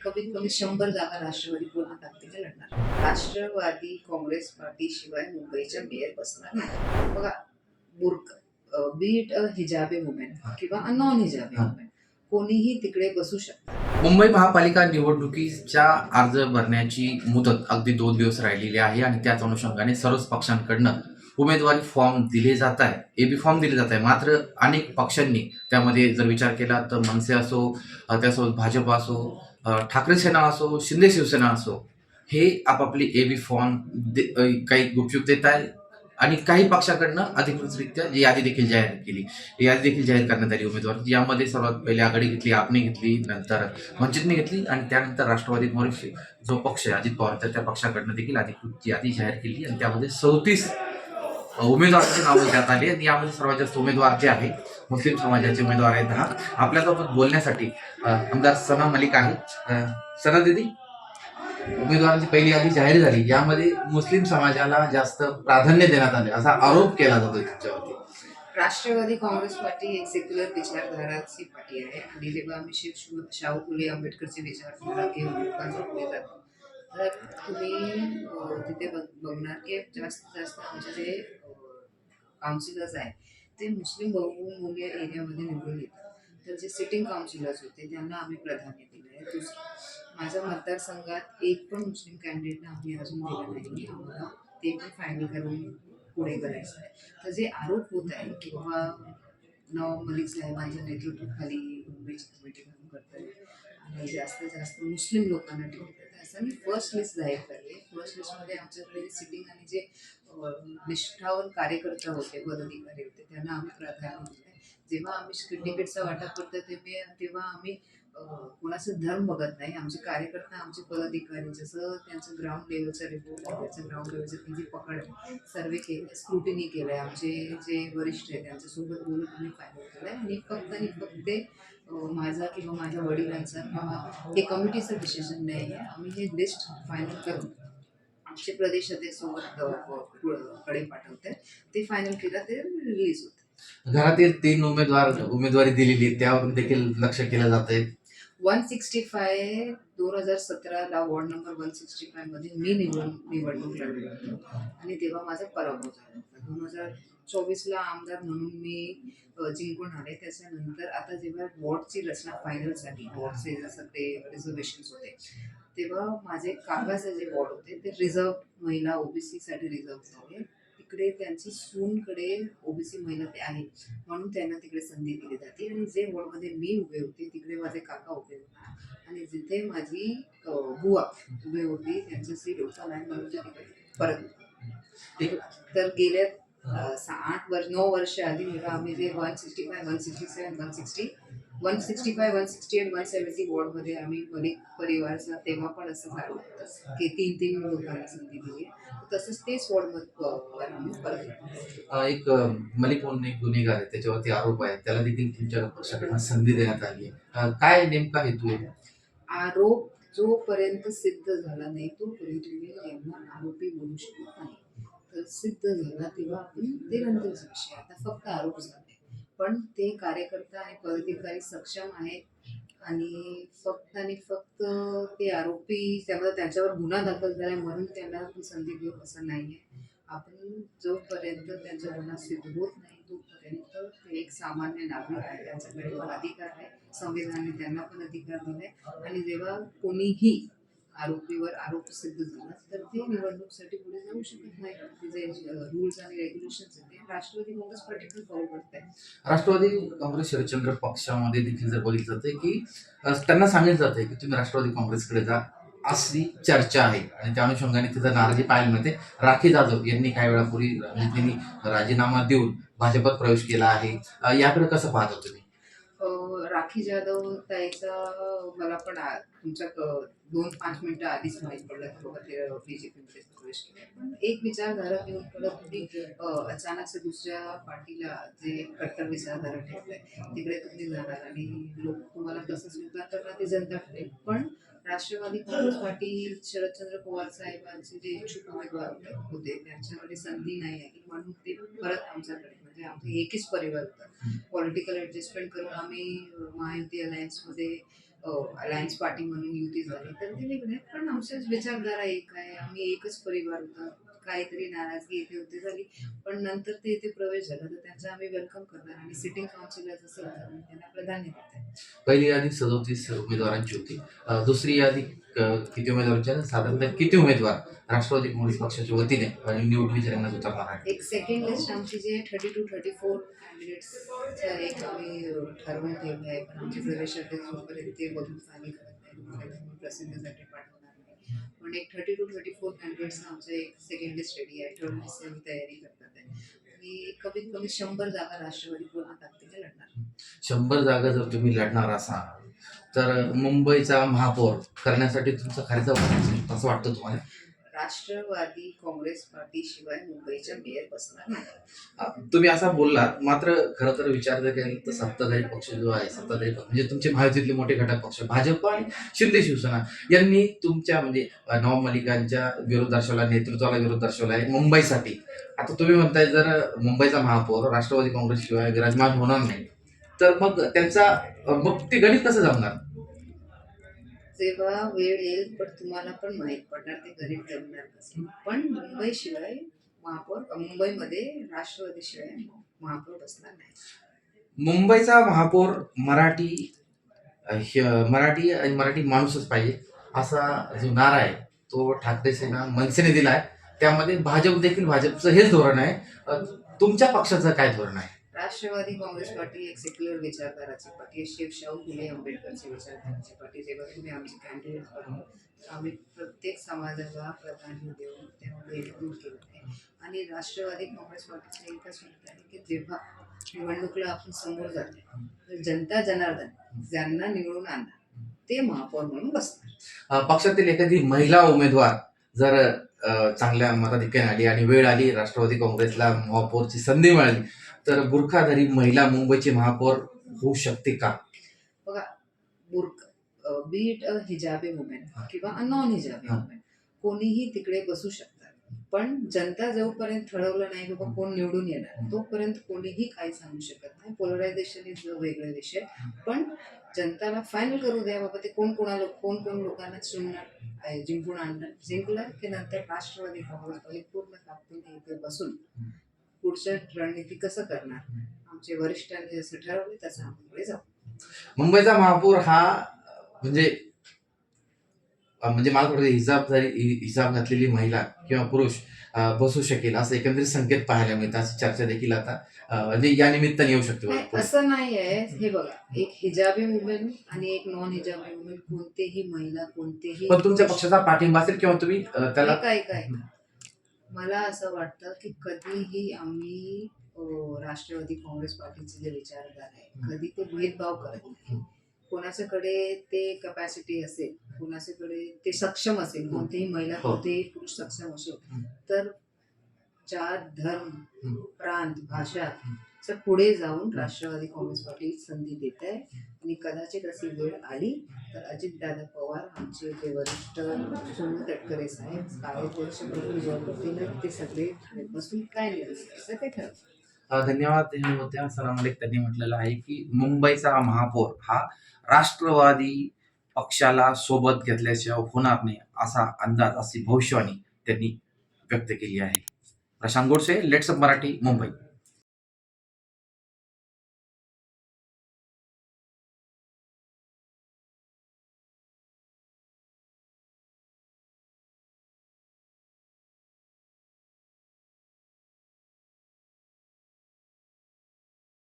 कमीत कमी 100 जागा राष्ट्रवादी पूर्ण ताकदीने लढणार. राष्ट्रवादी काँग्रेस पार्टीशिवाय मुंबईच्या मेयर बसणार नाही. बघा, बुरका बी इट अ हिजाबी वुमेन किंवा अ नॉन हिजाबी वुमेन, कोणीही तिकडे बसू शकतं. मुंबई महापालिका निवडणुकीच्या अर्ज भरण्याची मुदत अगदी 2 दिवस राहिलेली आहे आणि त्याच अनुषंगाने सर्वच पक्षांकडनं उमेदवारी फॉर्म दिले जात आहे, एबी फॉर्म दिले जात आहे. मात्र अनेक पक्षांनी त्यामध्ये जर विचार केला तर मनसे असो, त्यासोबत भाजप असो, ठाकरे सेना असो, शिंदे शिवसेना असो, हे आपापली एबी फॉर्म काही गुपचूप देत आहे आणि काही पक्षाकडनं अधिकृतरित्या जी यादी देखील जाहीर केली. यादी देखील जाहीर करण्यात आली उमेदवार. यामध्ये सर्वात पहिले आघाडी घेतली, आपने घेतली, नंतर वंचितने घेतली आणि त्यानंतर राष्ट्रवादी काँग्रेस जो पक्ष आहे अजित पवार त्या पक्षाकडनं देखील अधिकृत यादी जाहीर केली आणि त्यामध्ये 34 उमेदवारांची नावं देण्यात आली आणि यामध्ये सर्वात जास्त उमेदवार जे आहे मुस्लिम समाजाचे उमेदवार आहेत. आपल्यासोबत बोलण्यासाठी आमदार सना मलिक आहे. सना दीदी, उमेदवारांची पहिली यादी जाहीर झाली, यामध्ये मुस्लिम समाजाला जास्त प्राधान्य देण्यात आले असा आरोप केला जातो तुमच्यावरती. राष्ट्रवादी काँग्रेस पार्टी एक सेक्युलर विचारधाराची पार्टी आहे आणि जेव्हा आम्ही शाहू फुले आंबेडकरची विचारधारा घेऊन लोकांच्या पुढे जातो, तर तुम्ही तिथे बघणार की जास्तीत जास्त आमचे जे काउन्सिलर्स आहेत ते मुस्लिम बहुमूल्य एरियामध्ये निवडून येतात. तर जे सिटिंग काउन्सिलर्स होते त्यांना आम्ही प्राधान्य दिलं आहे. दुसरं, माझ्या मतदारसंघात एक पण मुस्लिम कॅन्डिडेटना आम्ही अजून दिलं नाही. आम्हाला ते पण फायनल करून पुढे करायचं आहे. तर जे आरोप होत आहे किंवा नवाब मलिक साहेबांच्या नेतृत्वाखाली मुंबईची कमिटी काम करते आणि जास्तीत जास्त मुस्लिम लोकांना ठेवतात, असं मी फर्स्ट लिस्ट जाहीर करते. फर्स्ट लिस्टमध्ये आमच्याकडे सिटिंग आणि जे निष्ठावान कार्यकर्ता होते, पदाधिकारी होते, त्यांना आम्ही प्राधान्य दिलं. जेव्हा आम्ही तिकीटचं वाटप करतो तेव्हा आम्ही कोणाचं धर्म बघत नाही. आमचे कार्यकर्ता, आमचे पदाधिकारी जसं त्यांचं ग्राउंड लेवलचा रिपोर्ट आहे, त्याचं ग्राउंड लेवलचं त्यांची पकड आहे, सर्वे केले, स्क्रुटिनी केलं आहे, आमचे जे वरिष्ठ आहेत त्यांच्यासोबत बोलून आम्ही फायनल केलं आहे. आणि फक्त ते माझा किंवा माझ्या वडिलांचा किंवा हे कमिटीचं डिसिजन नाही आहे. आम्ही हे लिस्ट फायनल करून आमचे प्रदेश अध्यक्षसोबत कडे पाठवते, ते फायनल केलं ते रिलीज होतं. घरातील 3 उमेदवारी दिलेली आहे, त्यावर देखील लक्ष केलं जात आहे. 165 2017ला वॉर्ड नंबर 165 मध्ये मी निवडणूक लढली होती आणि तेव्हा माझा पराभव झाला होता. 2024ला आमदार म्हणून मी जिंकून आले. त्याच्यानंतर आता जेव्हा वॉर्डची रचना फायनल झाली, वॉर्डचे जसं ते रिझर्वेशन्स होते, तेव्हा माझे काकाचे जे वॉर्ड होते ते रिझर्व महिला ओबीसी साठी रिझर्व झाले. तिकडे त्यांची सूनकडे ओबीसी महिला ते आहे म्हणून त्यांना तिकडे संधी दिली जाते. आणि जे वॉर्डमध्ये मी उभे होते तिकडे माझे काका उभे होते आणि जिथे माझी बुवा उभे होती त्यांचं सीट होता नाही म्हणून ते तिकडे परत. तर गेल्या 9 वर्ष आधी जेव्हा आम्ही जे 165 167 165 168 170 वॉर्डमध्ये आम्ही मलिक परिवारचा तेव्हा पण असं झालं होतं की 3 लोकांना संधी दिली. तसंच तेच वॉर्डमध्ये आम्ही परत. एक मलिक म्हणून एक गुन्हेगार आहे, त्याच्यावरती आरोप आहे, त्याला देखील तुमच्या पक्षाकडून संधी देण्यात आली आहे. काय नेमका हेतू आहे? आरोप जोपर्यंत सिद्ध झाला नाही तोपर्यंत तुम्ही यांना आरोपी बोलू शकत नाही. तर सिद्ध झाला तेव्हा आपण ते नंतरचा विषय. आता फक्त आरोप झाले, पण ते कार्यकर्ता आणि पदाधिकारी सक्षम आहेत आणि फक्त ते आरोपी त्यामुळे त्यांच्यावर गुन्हा दाखल झाला म्हणून त्यांना आपण संधी देऊ असं नाहीये. आपण जोपर्यंत त्यांचा गुन्हा सिद्ध होत नाही तोपर्यंत ते एक सामान्य नागरिक आहे, त्यांच्याकडे पण अधिकार आहे, संविधानाने त्यांना पण अधिकार दिले. आणि जेव्हा कोणीही आरोपीवर आरोप सिद्ध झाला तर ते निवडणुकीसाठी पुढे जाऊ शकत नाही. ते जे रूल्स आणि रेग्युलेशन्स आहेत ते राष्ट्रवादी काँग्रेस पार्टीकडे फॉलो करत आहे. राष्ट्रवादी काँग्रेस शरदचंद्र पक्षामध्ये देखील जर बघितलं जाते की त्यांना सांगितलं जाते की तुम्ही राष्ट्रवादी काँग्रेसकडे जा, अशी चर्चा आहे आणि त्या अनुषंगाने तिथं नाराजी पाहायला मिळते. राखी जाधव यांनी काही वेळापूर्वी त्यांनी राजीनामा देऊन भाजपात प्रवेश केला आहे. याकडे कसं पाहता तुम्ही? राखी जाधव ताईचा मला पण तुमच्या 2-5 मिनिटं आधीच माहीत पडलं की बाबा ते बीजेपीमध्ये प्रवेश केला. पण एक विचारधारा घेऊन कळत होती, अचानक दुसऱ्या पार्टीला जे कट्टर विचारधारा ठेवलंय तिकडे तुम्ही जाणार आणि लोक तुम्हाला कसं स्वीकार करणार ते जनता ठरेल. पण राष्ट्रवादी काँग्रेस पार्टी शरदचंद्र पवार साहेबांचे जे इच्छुक उमेदवार होते त्यांच्याकडे संधी नाही आली म्हणून ते परत आमच्याकडे, म्हणजे आमचं एकच परिवार होतं, पॉलिटिकल ऍडजस्टमेंट करून आम्ही महायुती अलायन्समध्ये अलायन्स पार्टी म्हणून युती झाली तर ते वेगळे आहेत. पण आमच्याच विचारधारा एक आहे, आम्ही एकच परिवार होता. काहीतरी नाराजगी इथे होती झाली, पण नंतर ते इथे प्रवेश झाला तर त्यांचा आम्ही वेलकम करणार आणि सिटिंग काउन्सिलर असेल तर आम्ही त्यांना प्राधान्य देत आहे. पहिली यादी 37 उमेदवारांची होती. दुसरी यादी किती उमेदवारांची आहे? साधारणतः किती उमेदवार राष्ट्रवादी काँग्रेस पक्षाच्या वतीने निवडणुकीच्या रिंगणात उतरणार आहे? एक सेकंड लिस्ट आमची जी आहे 32-34 कॅन्डिडेट्सचं एक आम्ही ठरवून ठेवलं आहे, पण आमचे प्रवेशाध्यक्ष जोपर्यंत ते बघून फायनल करत नाही तोपर्यंत आम्ही प्रसिद्धीसाठी पाठवणार नाही. पण एक 32-34 कॅन्डिडेट्स आमचं एक सेकंड लिस्ट रेडी आहे, थर्ड लिस्टची आम्ही तयारी करतात आहे आणि कमीत कमी 100 जागा राष्ट्रवादी पूर्ण ताकदीने लढणार. 100 जागा जर तुम्ही लढणार असाल तर मुंबईचा महापौर करण्यासाठी तुमचा खर्च वाढेल असं वाटतं तुम्हाला? राष्ट्रवादी काँग्रेस पार्टी शिवाय मुंबईच्या मेयर बसणार नाही. तुम्ही असा बोललात, मात्र खरं तर विचार जर केला तर सत्ताधारी पक्ष जो आहे, सत्ताधारी पक्ष म्हणजे तुमचे महायुतीतले मोठे घटक पक्ष भाजप आणि शिंदे शिवसेना यांनी तुमच्या म्हणजे नवाब मलिकांच्या विरोध दर्शवला, नेतृत्वाला विरोध दर्शवला आहे मुंबईसाठी. आता तुम्ही म्हणताय जर मुंबईचा महापौर राष्ट्रवादी काँग्रेस शिवाय विराजमान होणार नाही तर मग त्यांचा मग ते गणित कसं जमणार? जेव्हा वेळ येईल पण तुम्हाला पण माहीत पडणार ते गणित जमणार कसं. पण मुंबईशिवाय मुंबईमध्ये राष्ट्रवादी शिवाय महापौर बसणार नाही. मुंबईचा महापौर मराठी आणि मराठी माणूसच पाहिजे असा जो नारा आहे तो ठाकरे सेना मनसेने दिला आहे. त्यामध्ये भाजप देखील भाजपचं हेच धोरण आहे. तुमच्या पक्षाचं काय धोरण आहे? राष्ट्रवादी काँग्रेस पार्टी एक सेक्युलर विचारधाराची पार्टी आहे. शाहू फुले आंबेडकरची विचारधाराची पार्टी. जेव्हा तुम्ही आमचे कॅन्डिडेट बनवू आम्ही प्रत्येक समाजाला प्राधान्य देऊन त्यामध्ये इन्क्लूड केलं आहे. आणि राष्ट्रवादी काँग्रेस पार्टीचं एकच मत आहे की जेव्हा निवडणुकीला आपण समोर जातो तर जनता जनार्दन ज्यांना निवडून आणणार ते महापौर म्हणून बसतात. पक्षातील एखादी महिला उमेदवार जर चांगल्या मताधिक्याने आली आणि वेळ आली, राष्ट्रवादी काँग्रेसला महापौरची संधी मिळाली तर बुरखाधारी महिला मुंबईची महापौर होऊ शकते का? बघा, बी इट अ हिजाबी वुमेन किंवा अ नॉन हिजाबी वुमेन कोणीही तिकडे बसू शकतात. पण जनता जोपर्यंत ठरवलं नाही बाबा कोण निवडून येणार तोपर्यंत कोणीही काही सांगू शकत नाही. पोलरायझेशन इज वेगळा विषय, पण जनताला फायनल करू द्या बाबा ते कोण कोण लोकांना चुनणार आहे, जिंकून आणणार. जिंकलं की नंतर राष्ट्रवादी काँग्रेस पार्टी पूर्ण ताकदीने इथे बसून पुढचं रणनीती कसं करणार आमचे वरिष्ठांनी जसं ठरवले तसं आम्ही पुढे जाऊ. मुंबईचा महापौर हा म्हणजे मला थोडं हिजाब घातलेली महिला किंवा पुरुष बसू शकेल असं एकंदरीत संकेत पाहायला मिळतात. अशी चर्चा देखील आता म्हणजे या निमित्ताने येऊ शकते. नाही, असं नाही आहे. हे बघा, एक हिजाबी वुमेन आणि एक नॉन हिजाबी वुमेन कोणतेही महिला कोणतेही पण तुमच्या पक्षाचा पाठिंबा असेल किंवा तुम्ही त्याला काय मला असं वाटतं की कधीही आम्ही राष्ट्रवादी काँग्रेस पार्टीचे जे विचारधारा आहे कधी ते भेदभाव करत नाही. कोणाच्याकडे ते कॅपॅसिटी असेल, कोणाच्याकडे ते सक्षम असेल, कोणतीही महिला कोणतेही पुरुष सक्षम असेल तर जात धर्म प्रांत भाषा पुढे जाऊन राष्ट्रवादी काँग्रेस पार्टी संधी देत आहे. आणि कदाचित अशी वेळ आली तर अजितदादा पवार आमचे जे वरिष्ठ सोनू तटकरे साहेब काही वर्ष जॉब करतील ते सगळे बसून काय नाही ते ठरवतात. धन्यवाद. हे होत्या सरांमध्ये त्यांनी म्हटलेलं आहे की मुंबईचा महापौर हा राष्ट्रवादी पक्षाला सोबत घेतल्याशिवाय होणार नाही असा अंदाज, अशी भविष्यवाणी त्यांनी व्यक्त केली आहे. Prashant Godse, let's up Marathi, Mumbai.